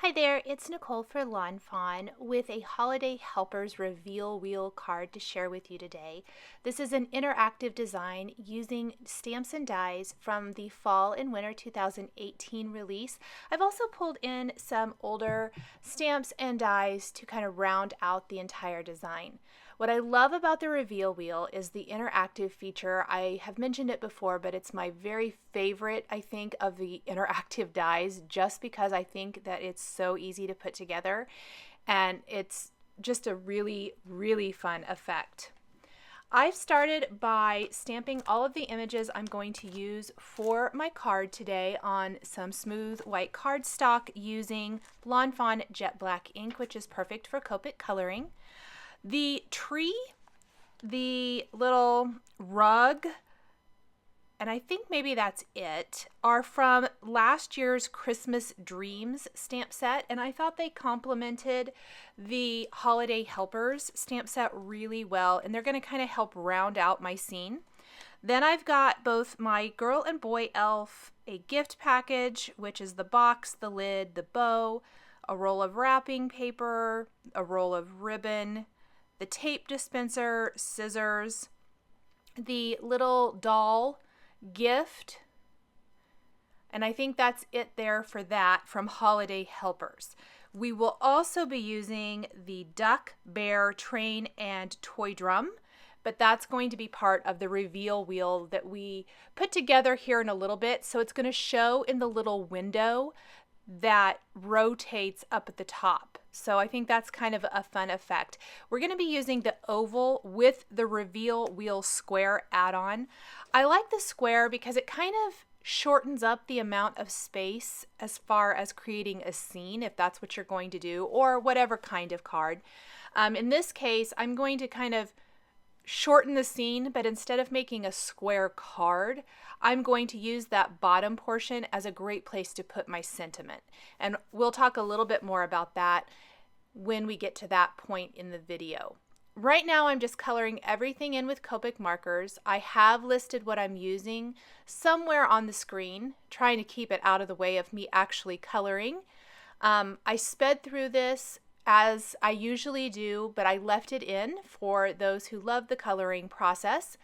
Hi there, it's Nicole for Lawn Fawn with a Holiday Helpers Reveal Wheel card to share with you today. This is an interactive design using stamps and dies from the Fall and Winter 2018 release. I've also pulled in some older stamps and dies to kind of round out the entire design. What I love about the reveal wheel is the interactive feature. I have mentioned it before, but it's my very favorite, I think, of the interactive dies, just because I think that it's so easy to put together and it's just a really, really fun effect. I've started by stamping all of the images I'm going to use for my card today on some smooth white cardstock using Lawn Fawn Jet Black ink, which is perfect for Copic coloring. The tree, the little rug, and I think maybe that's it, are from last year's Christmas Dreams stamp set, and I thought they complemented the Holiday Helpers stamp set really well, and they're going to kind of help round out my scene. Then I've got both my girl and boy elf, a gift package, which is the box, the lid, the bow, a roll of wrapping paper, a roll of ribbon, the tape dispenser, scissors, the little doll gift, and I think that's it there for that from Holiday Helpers. We will also be using the duck, bear, train, and toy drum, but that's going to be part of the reveal wheel that we put together here in a little bit, so it's going to show in the little window that rotates up at the top. So I think that's kind of a fun effect. We're going to be using the oval with the reveal wheel square add-on. I like the square because it kind of shortens up the amount of space as far as creating a scene, if that's what you're going to do, or whatever kind of card. In this case, I'm going to kind of shorten the scene, but instead of making a square card, I'm going to use that bottom portion as a great place to put my sentiment. And we'll talk a little bit more about that when we get to that point in the video. Right now I'm just coloring everything in with Copic markers. I have listed what I'm using somewhere on the screen, trying to keep it out of the way of me actually coloring. I sped through this as I usually do, but I left it in for those who love the coloring process.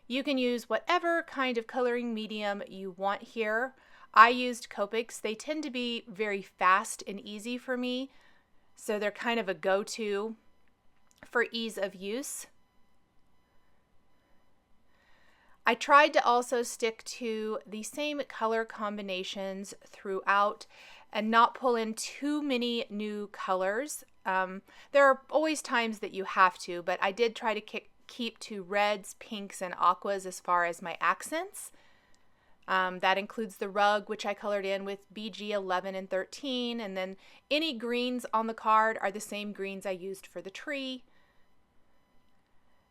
You can use whatever kind of coloring medium you want here. I used Copics. They tend to be very fast and easy for me, so they're kind of a go-to for ease of use. I tried to also stick to the same color combinations throughout and not pull in too many new colors. There are always times that you have to, but I did try to keep to reds, pinks, and aquas as far as my accents. That includes the rug, which I colored in with BG 11 and 13, and then any greens on the card are the same greens I used for the tree.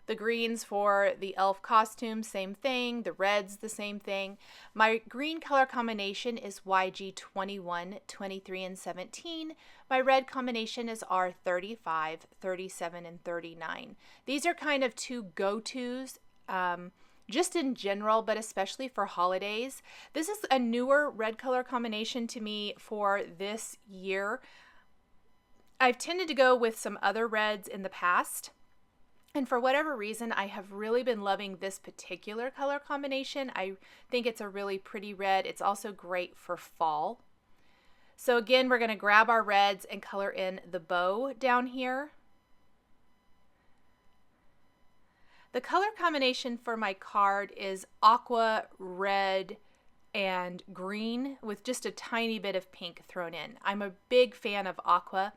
The greens for the elf costume, same thing. The reds, the same thing. My green color combination is YG 21, 23, and 17. My red combination is R35, 37, and 39. These are kind of two go-tos, just in general, but especially for holidays. This is a newer red color combination to me for this year. I've tended to go with some other reds in the past, and for whatever reason, I have really been loving this particular color combination. I think it's a really pretty red. It's also great for fall. So again, we're going to grab our reds and color in the bow down here. The color combination for my card is aqua, red, and green with just a tiny bit of pink thrown in. I'm a big fan of aqua.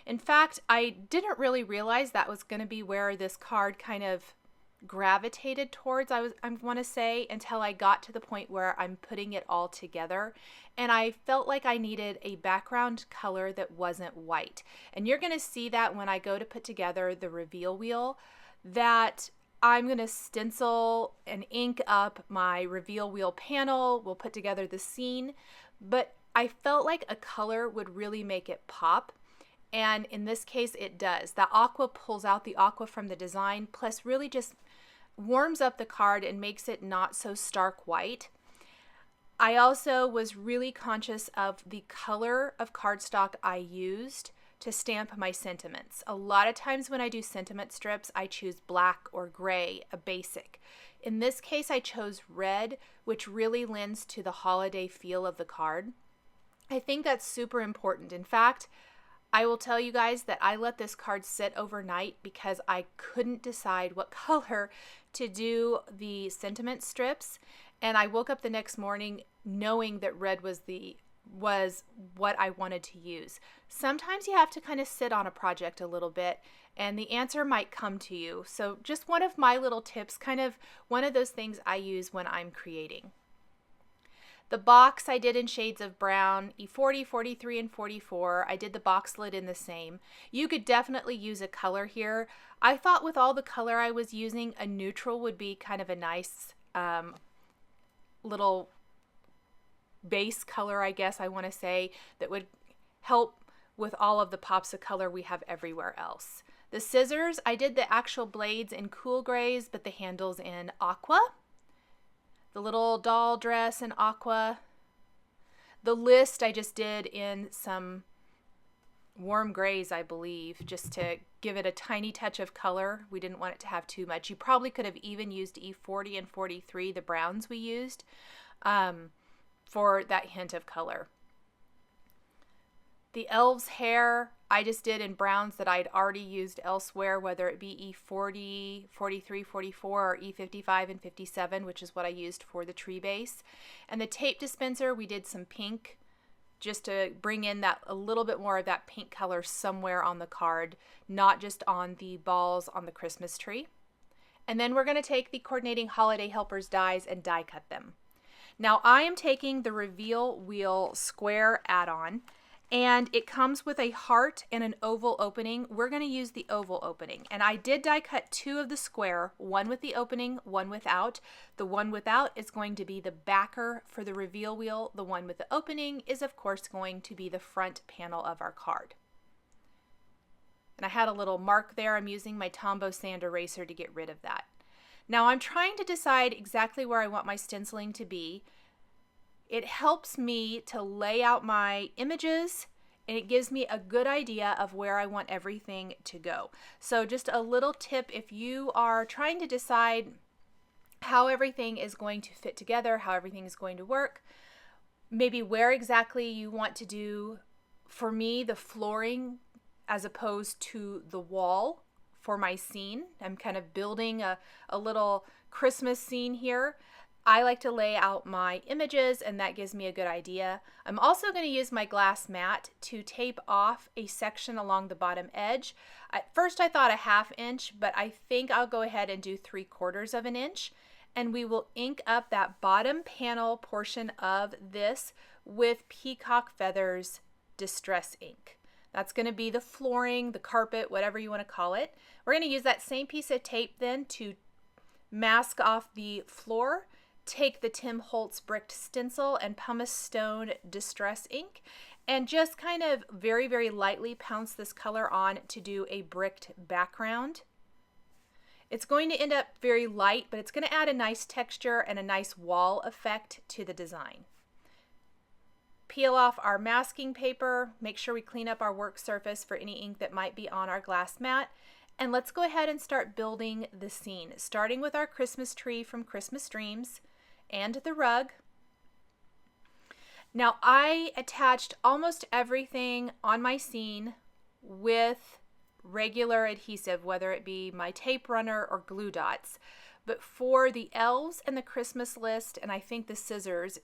In fact, I didn't really realize that was going to be where this card kind of gravitated towards, I want to say, until I got to the point where I'm putting it all together. And I felt like I needed a background color that wasn't white. And you're going to see that when I go to put together the reveal wheel, that I'm going to stencil and ink up my reveal wheel panel. We'll put together the scene. But I felt like a color would really make it pop. And in this case, it does. The aqua pulls out the aqua from the design, plus really just warms up the card and makes it not so stark white. I also was really conscious of the color of cardstock I used to stamp my sentiments. A lot of times when I do sentiment strips, I choose black or gray, a basic. In this case, I chose red, which really lends to the holiday feel of the card. I think that's super important. In fact, I will tell you guys that I let this card sit overnight because I couldn't decide what color to do the sentiment strips, and I woke up the next morning knowing that red was what I wanted to use. Sometimes you have to kind of sit on a project a little bit and the answer might come to you. So just one of my little tips, kind of one of those things I use when I'm creating. The box I did in shades of brown, E40, 43, and 44. I did the box lid in the same. You could definitely use a color here. I thought with all the color I was using, a neutral would be kind of a nice little base color, I guess I want to say, that would help with all of the pops of color we have everywhere else. The scissors, I did the actual blades in cool grays, but the handles in aqua. The little doll dress in aqua. The list I just did in some warm grays, I believe, just to give it a tiny touch of color. We didn't want it to have too much. You probably could have even used E40 and 43, the browns we used, for that hint of color. The elves' hair I just did in browns that I'd already used elsewhere, whether it be E40, 43, 44, or E55 and 57, which is what I used for the tree base. And the tape dispenser, we did some pink just to bring in that a little bit more of that pink color somewhere on the card, not just on the balls on the Christmas tree. And then we're going to take the coordinating holiday helpers dies and die cut them. Now I am taking the Reveal Wheel Square add-on, and it comes with a heart and an oval opening. We're going to use the oval opening, and I did die cut two of the square, one with the opening, one without. The one without is going to be the backer for the reveal wheel. The one with the opening is of course going to be the front panel of our card. And I had a little mark there. I'm using my Tombow sand eraser to get rid of that. Now I'm trying to decide exactly where I want my stenciling to be. It helps me to lay out my images, and it gives me a good idea of where I want everything to go. So just a little tip, if you are trying to decide how everything is going to fit together, how everything is going to work, maybe where exactly you want to do, for me, the flooring as opposed to the wall for my scene. I'm kind of building a little Christmas scene here. I like to lay out my images, and that gives me a good idea. I'm also going to use my glass mat to tape off a section along the bottom edge. At first I thought a 1/2 inch, but I think I'll go ahead and do 3/4 of an inch. And we will ink up that bottom panel portion of this with Peacock Feathers Distress ink. That's going to be the flooring, the carpet, whatever you want to call it. We're going to use that same piece of tape then to mask off the floor. Take the Tim Holtz bricked stencil and pumice stone distress ink and just kind of very, very lightly pounce this color on to do a bricked background. It's going to end up very light, but it's going to add a nice texture and a nice wall effect to the design. Peel off our masking paper, make sure we clean up our work surface for any ink that might be on our glass mat, and let's go ahead and start building the scene, starting with our Christmas tree from Christmas Dreams and the rug. Now I attached almost everything on my scene with regular adhesive, whether it be my tape runner or glue dots. But for the elves and the Christmas list, and I think the scissors,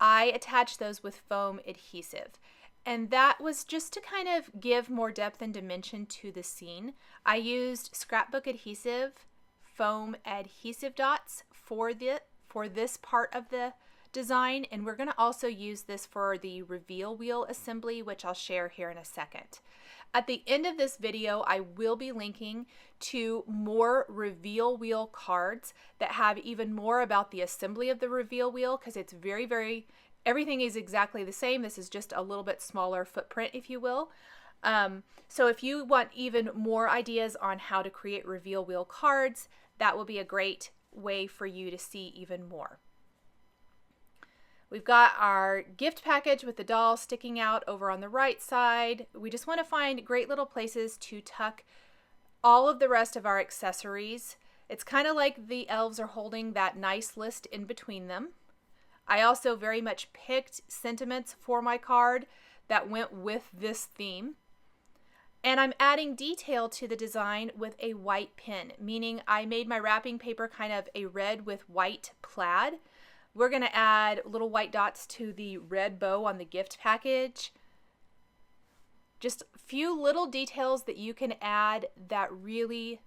I attached those with foam adhesive. And that was just to kind of give more depth and dimension to the scene. I used scrapbook adhesive, foam adhesive dots for this part of the design, and we're going to also use this for the reveal wheel assembly, which I'll share here in a second. At the end of this video, I will be linking to more reveal wheel cards that have even more about the assembly of the reveal wheel, because it's everything is exactly the same. This is just a little bit smaller footprint, if you will. So if you want even more ideas on how to create reveal wheel cards, that will be a great way for you to see even more. We've got our gift package with the doll sticking out over on the right side. We just want to find great little places to tuck all of the rest of our accessories. It's kind of like the elves are holding that nice list in between them. I also very much picked sentiments for my card that went with this theme. And I'm adding detail to the design with a white pen, meaning I made my wrapping paper kind of a red with white plaid. We're going to add little white dots to the red bow on the gift package. Just a few little details that you can add that really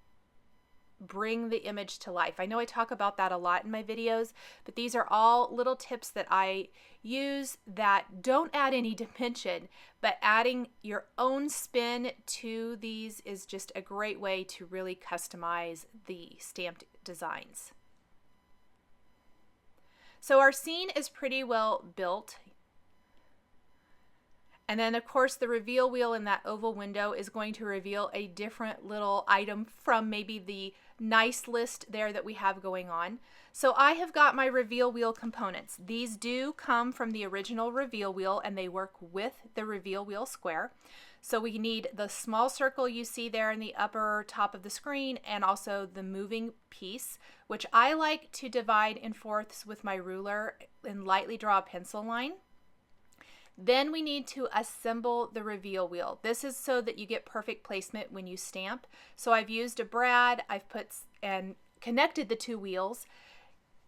bring the image to life. I know I talk about that a lot in my videos, but these are all little tips that I use that don't add any dimension, but adding your own spin to these is just a great way to really customize the stamped designs. So our scene is pretty well built. And then of course the reveal wheel in that oval window is going to reveal a different little item from maybe the nice list there that we have going on. So I have got my reveal wheel components. These do come from the original reveal wheel and they work with the reveal wheel square. So we need the small circle you see there in the upper top of the screen and also the moving piece, which I like to divide in fourths with my ruler and lightly draw a pencil line. Then we need to assemble the reveal wheel. This is so that you get perfect placement when you stamp. So I've used a brad, I've put and connected the two wheels,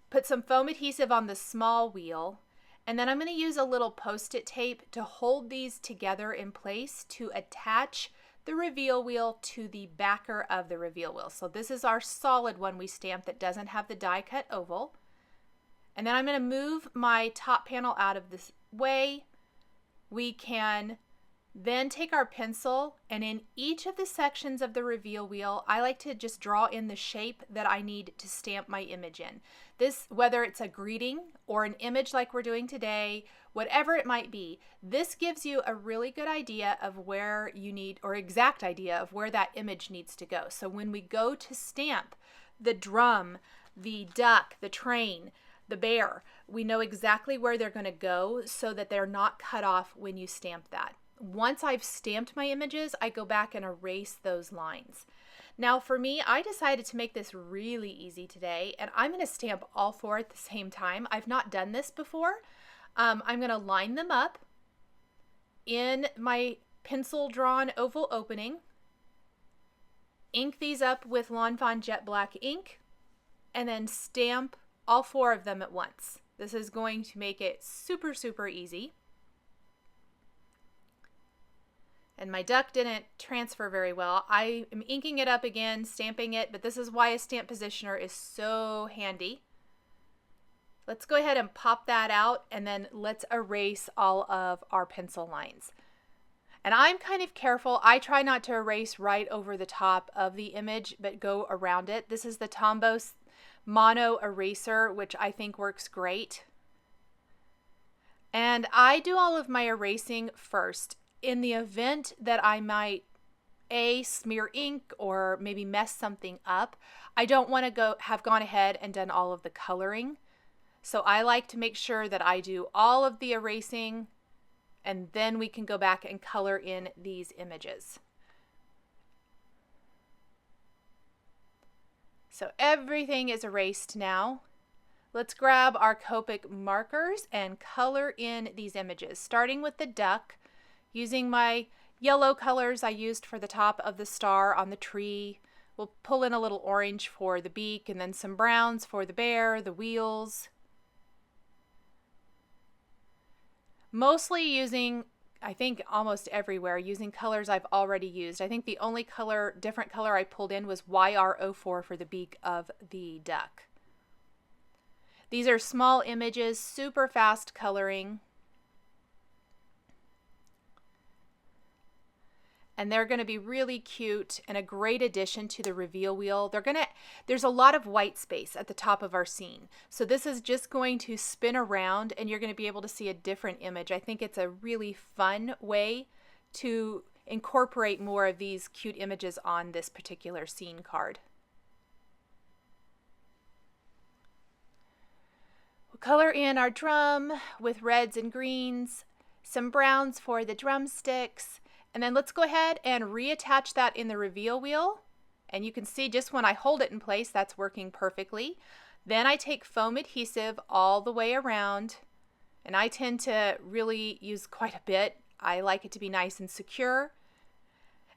put some foam adhesive on the small wheel, and then I'm going to use a little post-it tape to hold these together in place to attach the reveal wheel to the backer of the reveal wheel. So this is our solid one we stamped that doesn't have the die cut oval. And then I'm going to move my top panel out of this way. We can then take our pencil and in each of the sections of the reveal wheel, I like to just draw in the shape that I need to stamp my image in. This, whether it's a greeting or an image like we're doing today, whatever it might be, this gives you a really good idea of where you need, or exact idea of where that image needs to go. So when we go to stamp the drum, the duck, the train, the bear, we know exactly where they're going to go so that they're not cut off when you stamp that. Once I've stamped my images, I go back and erase those lines. Now for me, I decided to make this really easy today, and I'm going to stamp all four at the same time. I've not done this before. I'm going to line them up in my pencil drawn oval opening, ink these up with Lawn Fawn Jet Black ink, and then stamp all four of them at once. This is going to make it super, super easy. And my duck didn't transfer very well. I am inking it up again, stamping it, but this is why a stamp positioner is so handy. Let's go ahead and pop that out, and then let's erase all of our pencil lines. And I'm kind of careful. I try not to erase right over the top of the image, but go around it. This is the Tombow Mono Eraser, which I think works great. And I do all of my erasing first. In the event that I might smear ink or maybe mess something up, I don't want to have gone ahead and done all of the coloring. So I like to make sure that I do all of the erasing, and then we can go back and color in these images. So everything is erased now. Let's grab our Copic markers and color in these images, starting with the duck, using my yellow colors I used for the top of the star on the tree. We'll pull in a little orange for the beak, and then some browns for the bear, the wheels. Mostly using, I think almost everywhere, using colors I've already used. I think the only different color I pulled in was YR04 for the beak of the duck. These are small images, super fast coloring. And they're going to be really cute and a great addition to the reveal wheel. There's a lot of white space at the top of our scene. So this is just going to spin around and you're going to be able to see a different image. I think it's a really fun way to incorporate more of these cute images on this particular scene card. We'll color in our drum with reds and greens, some browns for the drumsticks, and then let's go ahead and reattach that in the reveal wheel. And you can see just when I hold it in place, that's working perfectly. Then I take foam adhesive all the way around, and I tend to really use quite a bit. I like it to be nice and secure.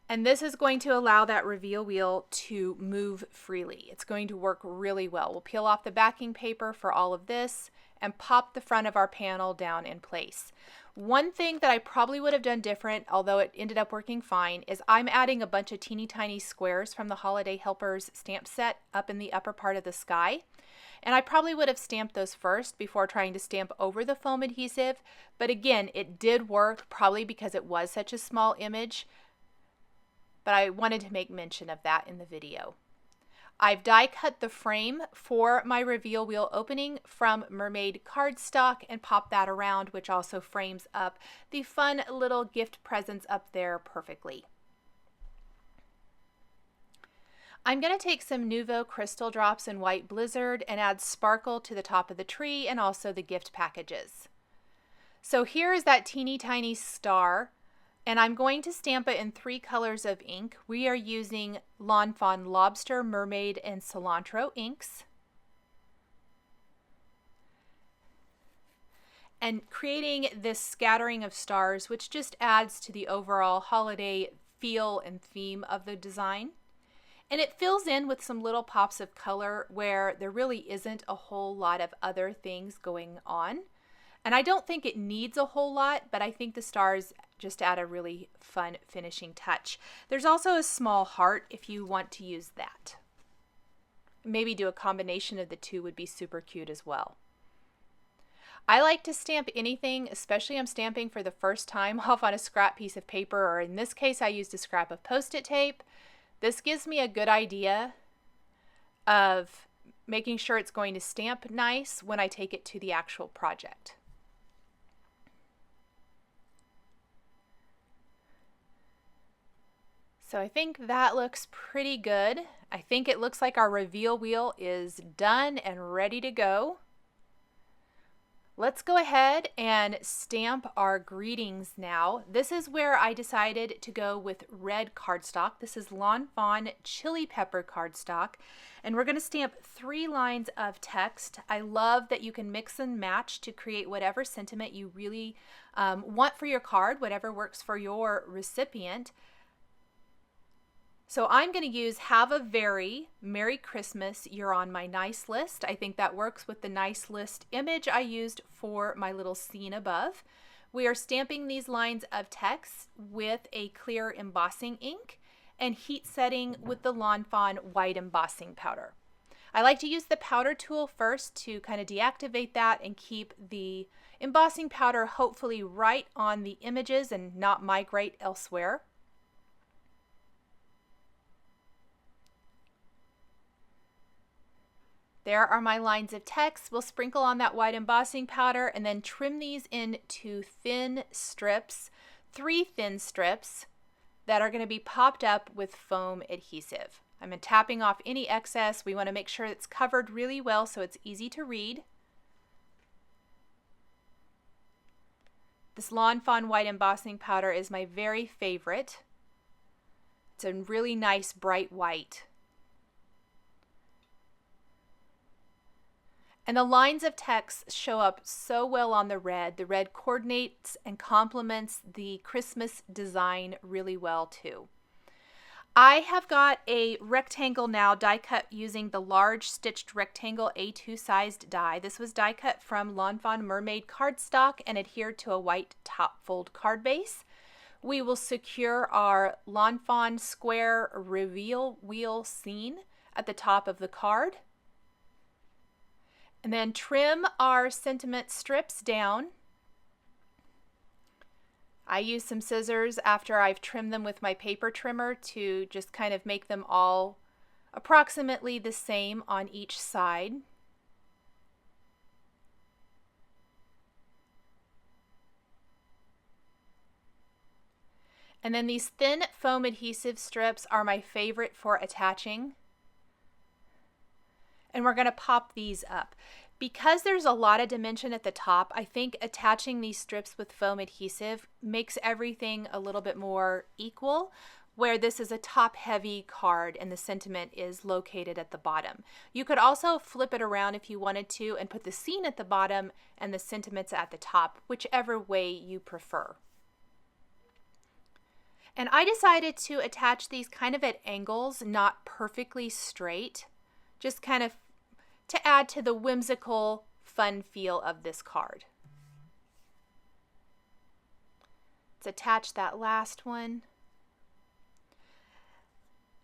And this is going to allow that reveal wheel to move freely. It's going to work really well. We'll peel off the backing paper for all of this and pop the front of our panel down in place. One thing that I probably would have done different, although it ended up working fine, is I'm adding a bunch of teeny tiny squares from the Holiday Helpers stamp set up in the upper part of the sky. And I probably would have stamped those first before trying to stamp over the foam adhesive. But again, it did work, probably because it was such a small image. But I wanted to make mention of that in the video. I've die cut the frame for my reveal wheel opening from Mermaid cardstock and pop that around, which also frames up the fun little gift presents up there perfectly. I'm going to take some Nuvo Crystal Drops in White Blizzard and add sparkle to the top of the tree and also the gift packages. So here is that teeny tiny star, and I'm going to stamp it in 3 colors of ink. We are using Lawn Fawn Lobster, Mermaid, and Cilantro inks. And creating this scattering of stars, which just adds to the overall holiday feel and theme of the design. And it fills in with some little pops of color where there really isn't a whole lot of other things going on. And I don't think it needs a whole lot, but I think the stars just add a really fun finishing touch. There's also a small heart if you want to use that. Maybe do a combination of the two would be super cute as well. I like to stamp anything, especially I'm stamping for the first time, off on a scrap piece of paper, or in this case I used a scrap of Post-it tape. This gives me a good idea of making sure it's going to stamp nice when I take it to the actual project. So I think that looks pretty good. I think it looks like our reveal wheel is done and ready to go. Let's go ahead and stamp our greetings now. This is where I decided to go with red cardstock. This is Lawn Fawn Chili Pepper cardstock. And we're going to stamp 3 lines of text. I love that you can mix and match to create whatever sentiment you really want for your card, whatever works for your recipient. So I'm going to use "Have a very Merry Christmas, you're on my nice list." I think that works with the nice list image I used for my little scene above. We are stamping these lines of text with a clear embossing ink and heat setting with the Lawn Fawn white embossing powder. I like to use the powder tool first to kind of deactivate that and keep the embossing powder hopefully right on the images and not migrate elsewhere. There are my lines of text. We'll sprinkle on that white embossing powder and then trim these into thin strips, 3 thin strips that are going to be popped up with foam adhesive. I'm tapping off any excess. We want to make sure it's covered really well so it's easy to read. This Lawn Fawn white embossing powder is my very favorite. It's a really nice bright white. And the lines of text show up so well on the red. The red coordinates and complements the Christmas design really well too. I have got a rectangle now die cut using the large stitched rectangle A2 sized die. This was die cut from Lawn Fawn Mermaid cardstock and adhered to a white top fold card base. We will secure our Lawn Fawn square reveal wheel scene at the top of the card. And then trim our sentiment strips down. I use some scissors after I've trimmed them with my paper trimmer to just kind of make them all approximately the same on each side. And then these thin foam adhesive strips are my favorite for attaching. And we're going to pop these up. Because there's a lot of dimension at the top, I think attaching these strips with foam adhesive makes everything a little bit more equal, where this is a top-heavy card and the sentiment is located at the bottom. You could also flip it around if you wanted to and put the scene at the bottom and the sentiments at the top, whichever way you prefer. And I decided to attach these kind of at angles, not perfectly straight, just kind of to add to the whimsical, fun feel of this card. Let's attach that last one.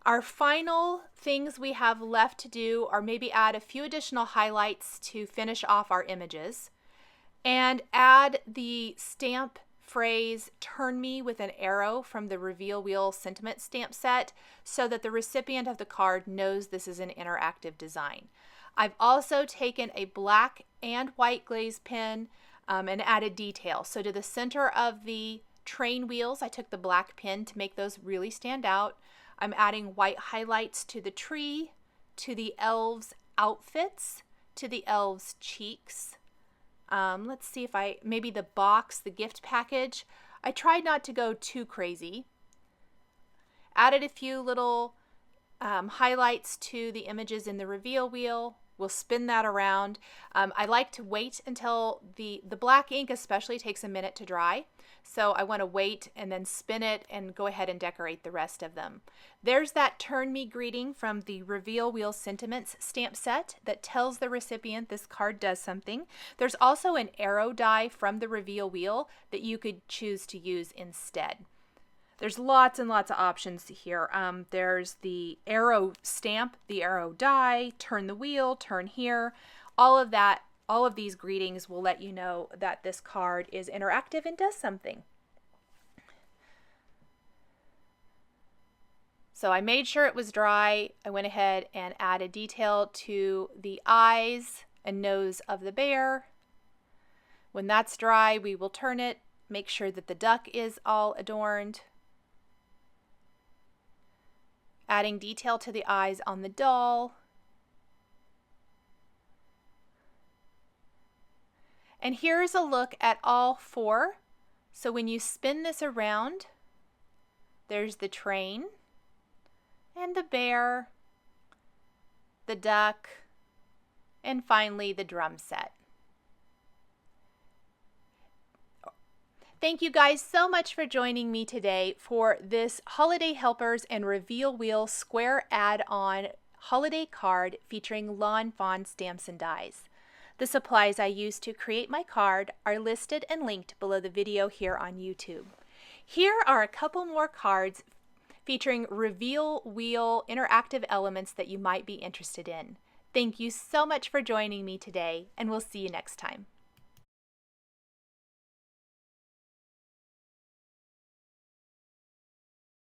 Our final things we have left to do are maybe add a few additional highlights to finish off our images, and add the stamp phrase "turn me" with an arrow from the Reveal Wheel sentiment stamp set so that the recipient of the card knows this is an interactive design. I've also taken a black and white glaze pen and added detail. So to the center of the train wheels, I took the black pen to make those really stand out. I'm adding white highlights to the tree, to the elves' outfits, to the elves' cheeks. Let's see if maybe the box, the gift package. I tried not to go too crazy. Added a few little highlights to the images in the reveal wheel. We'll spin that around. I like to wait until the black ink especially takes a minute to dry. So I want to wait and then spin it and go ahead and decorate the rest of them. There's that "turn me" greeting from the Reveal Wheel Sentiments stamp set that tells the recipient this card does something. There's also an arrow die from the Reveal Wheel that you could choose to use instead. There's lots and lots of options here. There's the arrow stamp, the arrow die, turn the wheel, turn here. All of that, all of these greetings will let you know that this card is interactive and does something. So I made sure it was dry. I went ahead and added detail to the eyes and nose of the bear. When that's dry, we will turn it, make sure that the duck is all adorned. Adding detail to the eyes on the doll. And here's a look at all four. So when you spin this around, there's the train and the bear, the duck, and finally the drum set. Thank you guys so much for joining me today for this Holiday Helpers and Reveal Wheel Square add-on holiday card featuring Lawn Fawn stamps and dies. The supplies I used to create my card are listed and linked below the video here on YouTube. Here are a couple more cards featuring Reveal Wheel interactive elements that you might be interested in. Thank you so much for joining me today, and we'll see you next time.